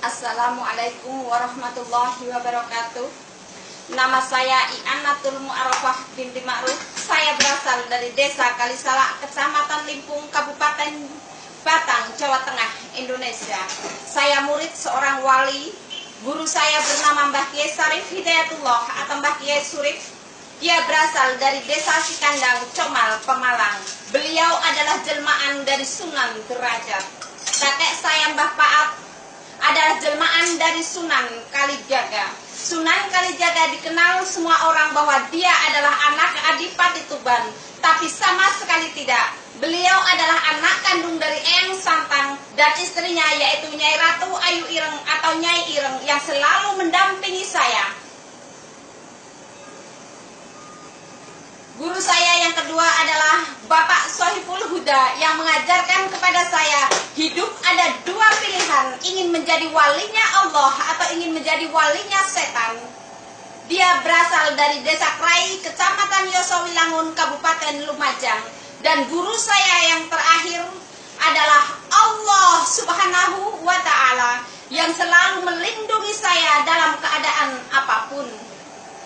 Assalamualaikum warahmatullahi wabarakatuh. Nama saya I'anatul Mu'arrafah binti Ma'ruf. Saya berasal dari Desa Kalisala, Kecamatan Limpung, Kabupaten Batang, Jawa Tengah, Indonesia. Saya murid seorang wali. Guru saya bernama Mbah Kiai Sarif Hidayatullah atau Mbah Kiai Surif. Dia berasal dari Desa Sikandang, Comal, Pemalang. Beliau adalah jelmaan dari Sunan Derajat. Kakek saya Mbah Paat adalah jelmaan dari Sunan Kalijaga. Sunan Kalijaga dikenal semua orang bahwa dia adalah anak Adipati Tuban, tapi sama sekali tidak. Beliau adalah anak kandung dari Eyang Santang dan istrinya yaitu Nyai Ratu Ayu Ireng atau Nyai Ireng yang selalu mendampingi saya. Guru saya yang kedua adalah Bapak Sohibul Huda yang mengajarkan kepada saya hidup ada dua pilihan, ingin menjadi walinya Allah atau ingin menjadi walinya setan. Dia berasal dari Desa Krai, Kecamatan Yosowilangun, Kabupaten Lumajang. Dan guru saya yang terakhir adalah Allah Subhanahu wa Ta'ala yang selalu melindungi saya dalam keadaan apapun.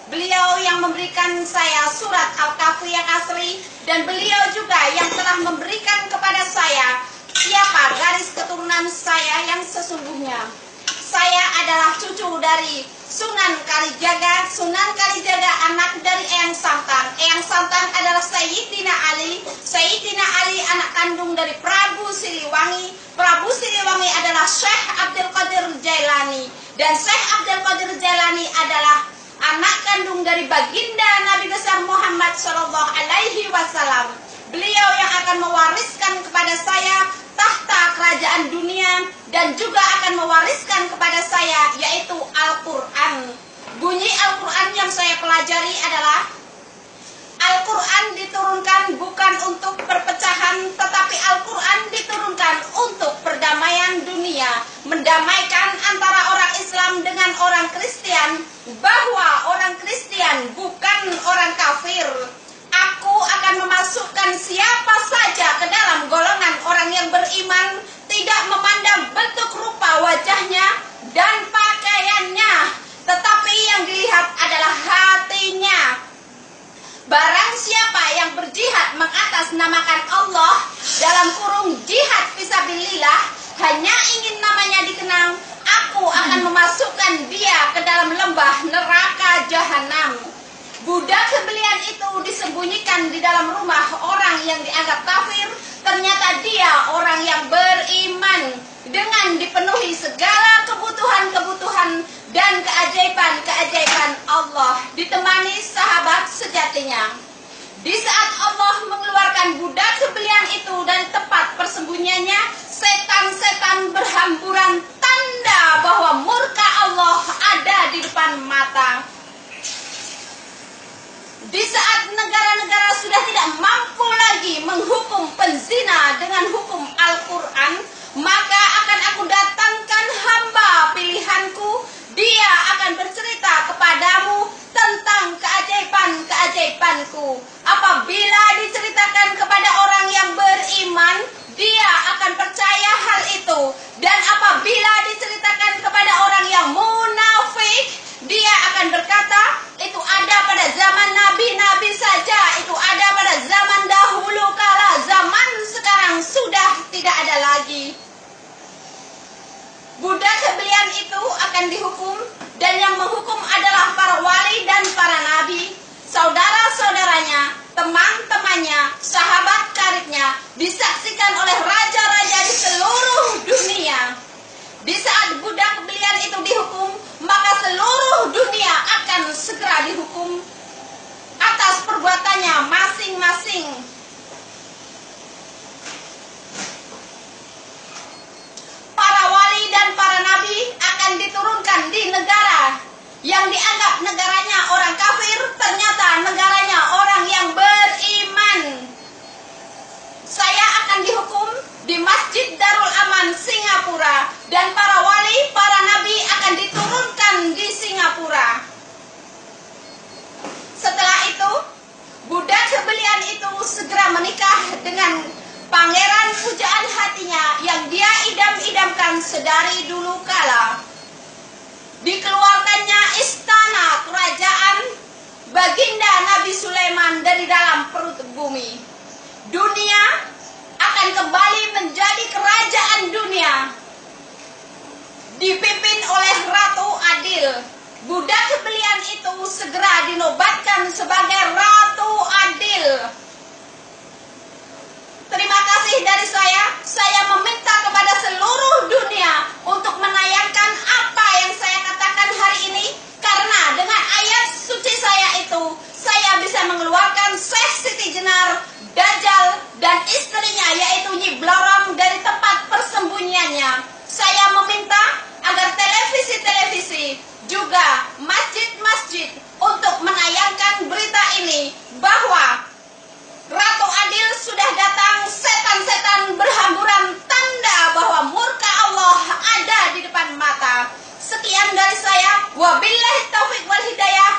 Beliau yang memberikan saya surat Al-Kahfi yang asli, dan beliau juga yang telah memberikan kepada saya siapa garis keturunan saya yang sesungguhnya. Saya adalah cucu dari Sunan Kalijaga. Sunan Kalijaga anak dari Eyang Santang. Eyang Santang adalah Sayyidina Ali. Sayyidina Ali anak kandung dari Prabu Siliwangi. Prabu Siliwangi adalah Syekh Abdul Qadir Jailani. Dan Syekh Abdul Qadir Jailani adalah anak kandung dari baginda Nabi besar Muhammad Shallallahu Alaihi Wasallam. Beliau yang akan mewariskan kepada saya tahta kerajaan dunia dan juga akan mewariskan kepada saya yaitu Al-Quran. Bunyi Al-Quran yang saya pelajari adalah Al-Quran diturunkan bukan untuk perpecahan, tetapi Al-Quran diturunkan untuk perdamaian dunia, mendamaikan antara orang Islam dengan orang Kristen, bahwa orang Kristen bukan orang kafir. Aku akan memasukkan siapa saja ke dalam golongan orang yang beriman, tidak memandang bentuk rupa wajahnya dan pakaiannya, tetapi yang dilihat adalah hatinya. Barang siapa yang berjihad mengatasnamakan Allah dalam kurung jihad fisabilillah, hanya ingin namanya dikenang, aku akan memasukkan dia ke dalam lembah neraka jahanam. Budak belian itu disembunyikan di dalam rumah orang yang dianggap kafir. Ternyata dia orang yang beriman dengan dipenuhi segala kebutuhan-kebutuhan dan keajaiban-keajaiban Allah, ditemani sahabat sejatinya. Di saat Allah mengeluarkan budak belian itu dari tempat persembunyiannya, setan-setan berhamburan, tanda bahwa murka Allah ada di depan mata. Di saat negara-negara sudah tidak mampu lagi menghukum penzina dengan hukum Al-Quran, maka akan aku datangkan hamba pilihanku. Dia akan bercerita kepadamu tentang keajaiban-keajaibanku. Apabila diceritakan kepada orang yang beriman, dia akan percaya hal itu. Dan apabila diceritakan kepada orang yang munafik, dia akan berkata, itu ada pada zaman nabi-nabi saja, itu ada pada zaman dahulu kala, zaman sekarang sudah tidak ada lagi. Budak belian itu akan dihukum, dan yang menghukum adalah para wali dan para nabi, saudara-saudaranya, teman-temannya, sahabat karibnya, disaksikan oleh raja-raja di seluruh dunia. Di saat budak belian itu dihukum, maka seluruh dunia akan segera dihukum atas perbuatannya masing-masing. Para wali dan para nabi akan diturunkan di negara yang dianggap negaranya orang kafir, ternyata negaranya orang yang beriman. Saya akan dihukum di Masjid Darul Aman Singapura, dan para wali, para nabi akan diturunkan di Singapura. Setelah itu, budak belian itu segera menikah dengan pangeran pujaan hatinya yang dia idam-idamkan sedari dulu kala. Dikeluarkannya istana kerajaan baginda Nabi Sulaiman dari dalam perut bumi. Dunia akan kembali menjadi kerajaan dunia, dipimpin oleh Ratu Adil. Budak belian itu segera dinobatkan sebagai Ratu Adil. Terima kasih dari saya meminta kepada seluruh dunia untuk menayangkan apa yang saya katakan hari ini, karena dengan ayat suci saya itu, saya bisa mengeluarkan Syekh Siti Jenar, Dajjal, dan istrinya yaitu Nyi Blorong dari tempat persembunyiannya. Saya meminta agar televisi-televisi, juga masjid-masjid untuk menayangkan berita ini bahwa Ratu Adil sudah datang, setan-setan berhamburan, tanda bahwa murka Allah ada di depan mata. Sekian dari saya, wabillahi taufiq wal hidayah.